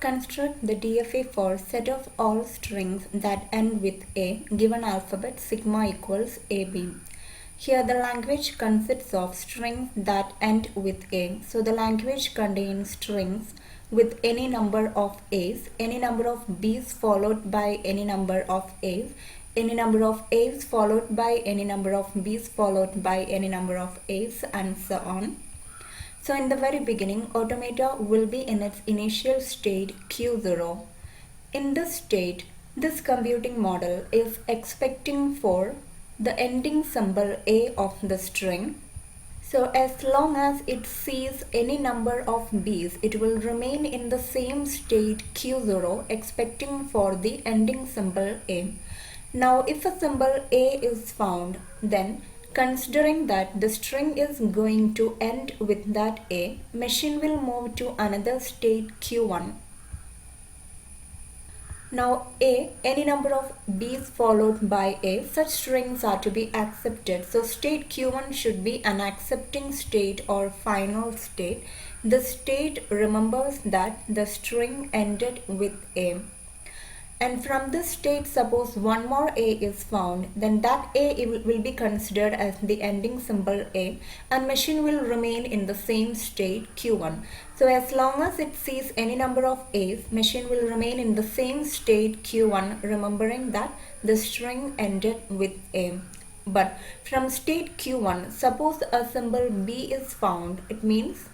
Construct the DFA for set of all strings that end with A given alphabet sigma equals AB. Here the language consists of strings that end with A. So the language contains strings with any number of A's, any number of B's followed by any number of A's, any number of A's followed by any number of B's followed by any number of A's, and so on. So in the very beginning, automata will be in its initial state Q0. In this state, this computing model is expecting for the ending symbol A of the string. So as long as it sees any number of B's, it will remain in the same state Q0 expecting for the ending symbol A. Now if a symbol A is found, then considering that the string is going to end with that A, machine will move to another state Q1. Now A, any number of B's followed by A, such strings are to be accepted. So state Q1 should be an accepting state or final state. The state remembers that the string ended with A. And from this state, suppose one more A is found, then that A will be considered as the ending symbol A, and machine will remain in the same state Q1. So as long as it sees any number of A's, machine will remain in the same state Q1, remembering that the string ended with A. But from state Q1, suppose a symbol B is found, it means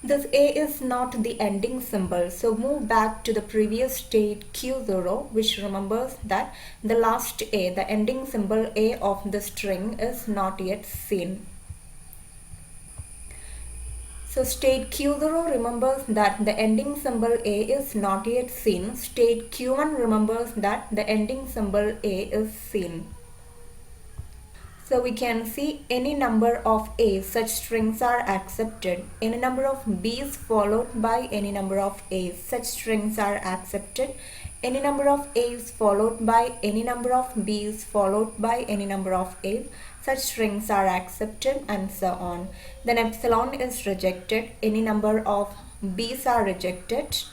this A is not the ending symbol, so move back to the previous state Q0, which remembers that the last A, the ending symbol A of the string, is not yet seen. So state Q0 remembers that the ending symbol A is not yet seen. State Q1 remembers that the ending symbol A is seen. So we can see any number of A's, such strings are accepted. Any number of B's followed by any number of A's, such strings are accepted. Any number of A's followed by any number of B's followed by any number of A's, such strings are accepted, and so on. Then epsilon is rejected, any number of B's are rejected,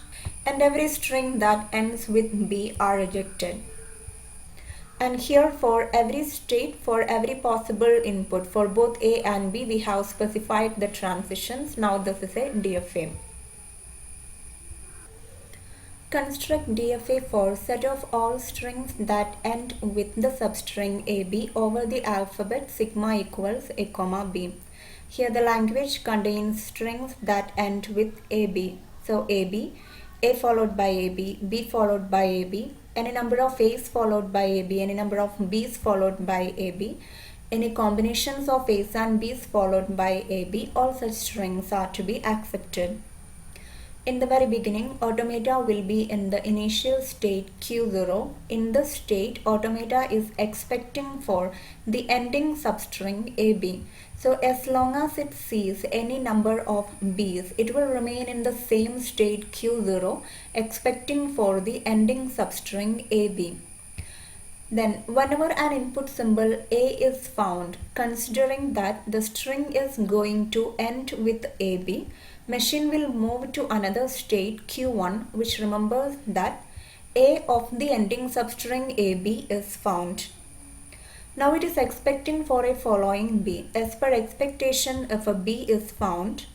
and every string that ends with B are rejected. And here for every state, for every possible input, for both A and B, we have specified the transitions. Now this is a DFA. Construct DFA for set of all strings that end with the substring AB over the alphabet sigma equals A, B. Here the language contains strings that end with AB. So AB, A followed by AB, B followed by AB, any number of A's followed by AB, any number of B's followed by AB, any combinations of A's and B's followed by AB, all such strings are to be accepted. In the very beginning, automata will be in the initial state Q0. In this state, automata is expecting for the ending substring AB. So as long as it sees any number of B's, it will remain in the same state Q0, expecting for the ending substring AB. Then whenever an input symbol A is found, considering that the string is going to end with AB, machine will move to another state Q1, which remembers that A of the ending substring AB is found. Now it is expecting for a following B. As per expectation, if a B is found,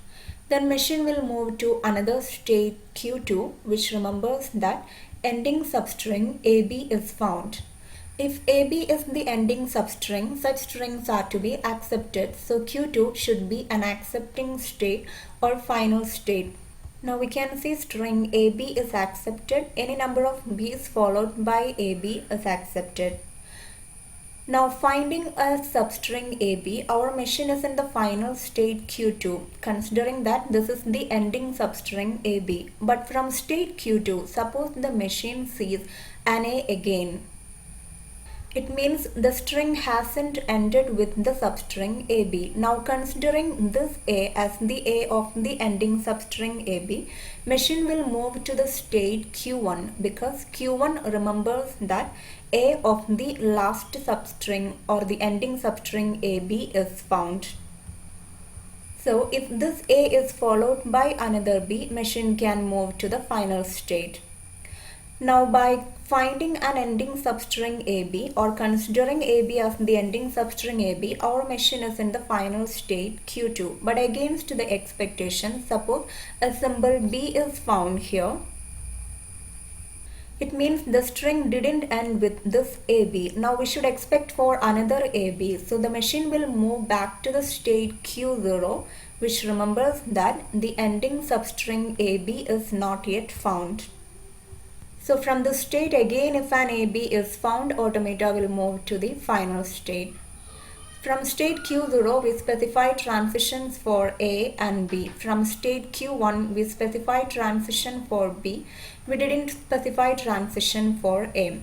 then machine will move to another state Q2, which remembers that ending substring AB is found. If AB is the ending substring, such strings are to be accepted. So Q2 should be an accepting state or final state. Now we can see string AB is accepted. Any number of B's followed by AB is accepted. Now finding a substring AB, our machine is in the final state Q2, considering that this is the ending substring AB. But from state Q2, suppose the machine sees an A again. It means the string hasn't ended with the substring AB. Now considering this A as the A of the ending substring AB, machine will move to the state Q1 because Q1 remembers that A of the last substring or the ending substring AB is found. So if this A is followed by another B, machine can move to the final state. Now by finding an ending substring AB or considering AB as the ending substring AB, our machine is in the final state Q2. But against the expectation, suppose a symbol B is found here. It means the string didn't end with this AB. Now we should expect for another AB. So the machine will move back to the state Q0, which remembers that the ending substring AB is not yet found. So from the state again, if an AB is found, automata will move to the final state. From state Q0, we specify transitions for A and B. From state Q1, we specify transition for B. We didn't specify transition for A.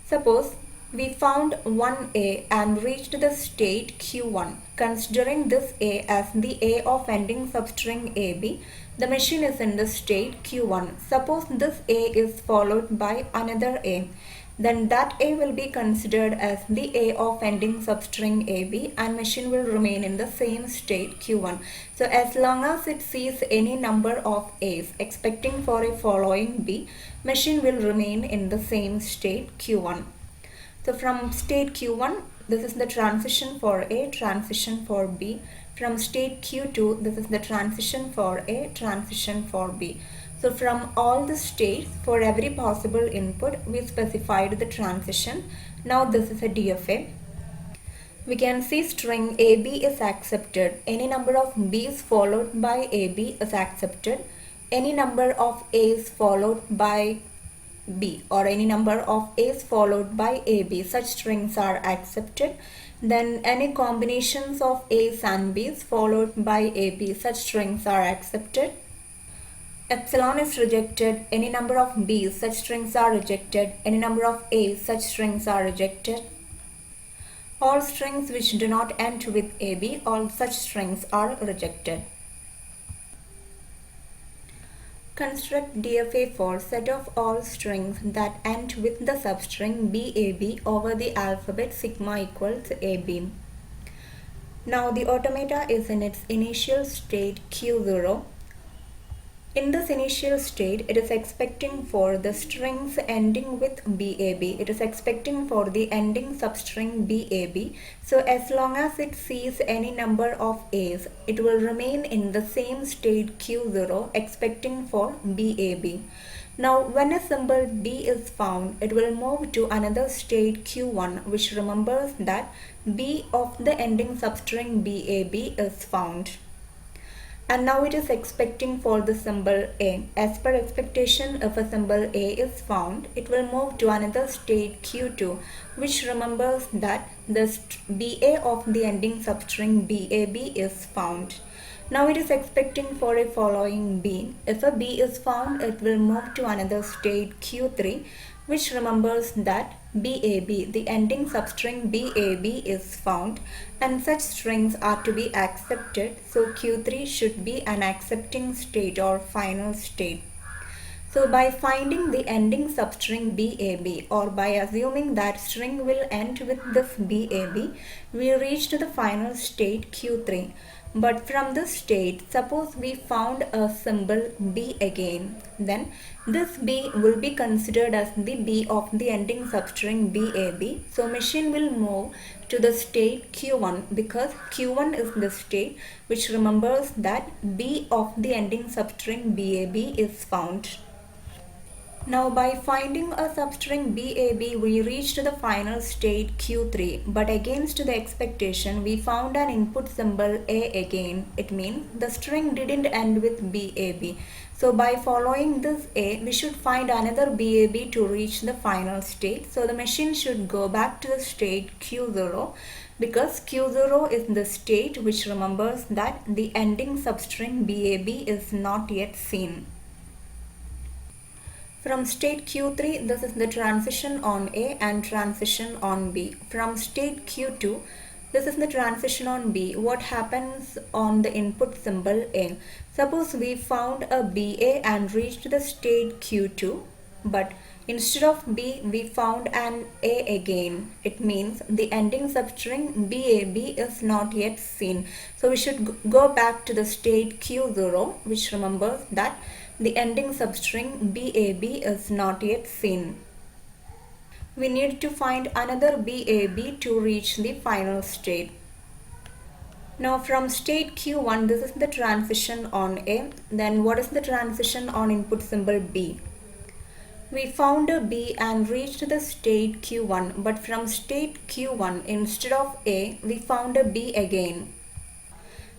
Suppose we found one A and reached the state Q1. Considering this A as the A of ending substring AB, the machine is in the state Q1. Suppose this A is followed by another A. Then that A will be considered as the A of ending substring AB and machine will remain in the same state Q1. So as long as it sees any number of A's expecting for a following B, machine will remain in the same state Q1. So from state Q1, this is the transition for A, transition for B. From state Q2, this is the transition for A, transition for B. So from all the states, for every possible input, we specified the transition. Now this is a DFA. We can see string AB is accepted. Any number of B's followed by AB is accepted. Any number of A's followed by B or any number of A's followed by AB, such strings are accepted. Then any combinations of A's and B's followed by AB, such strings are accepted. Epsilon is rejected. Any number of B's, such strings are rejected. Any number of A's, such strings are rejected. All strings which do not end with AB, all such strings are rejected. Construct DFA for set of all strings that end with the substring BAB over the alphabet sigma equals AB. Now the automata is in its initial state Q0. In this initial state, it is expecting for the strings ending with BAB. It is expecting for the ending substring BAB. So as long as it sees any number of A's, it will remain in the same state Q0 expecting for BAB. Now when a symbol B is found, it will move to another state Q1, which remembers that B of the ending substring BAB is found. And now it is expecting for the symbol A. As per expectation, if a symbol A is found, it will move to another state Q2, which remembers that the BA of the ending substring BAB is found. Now it is expecting for a following B. If a B is found, it will move to another state Q3, which remembers that BAB, the ending substring BAB is found, and such strings are to be accepted. So Q3 should be an accepting state or final state. So by finding the ending substring BAB or by assuming that string will end with this BAB, we reach to the final state Q3. But from this state, suppose we found a symbol B again, then this B will be considered as the B of the ending substring BAB. So machine will move to the state Q1 because Q1 is the state which remembers that B of the ending substring BAB is found. Now by finding a substring BAB, we reached the final state Q3, but against the expectation, we found an input symbol A again. It means the string didn't end with BAB. So by following this A, we should find another BAB to reach the final state. So the machine should go back to the state Q0 because Q0 is the state which remembers that the ending substring BAB is not yet seen. From state Q3, this is the transition on A and transition on B. From state Q2, this is the transition on B. What happens on the input symbol A? Suppose we found a BA and reached the state Q2. but instead of B we found an A again. It means the ending substring BAB is not yet seen. So we should go back to the state Q0, which remembers that the ending substring BAB is not yet seen. We need to find another BAB to reach the final state. Now from state Q1, this is the transition on A. Then what is the transition on input symbol B? We found a B and reached the state Q1, but from state Q1, instead of A, we found a B again.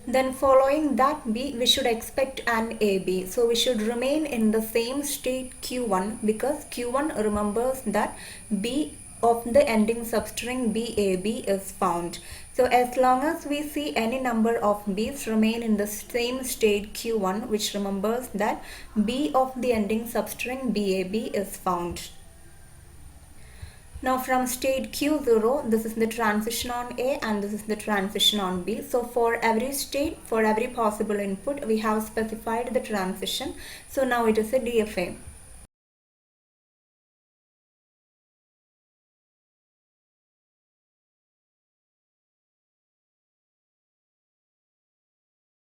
Then following that B, we should expect an AB. So we should remain in the same state Q1 because Q1 remembers that B of the ending substring BAB is found. So as long as we see any number of B's remain in the same state Q1, which remembers that B of the ending substring BAB is found. Now from state Q0, this is the transition on A and this is the transition on B. So for every state, for every possible input, we have specified the transition. So now it is a DFA.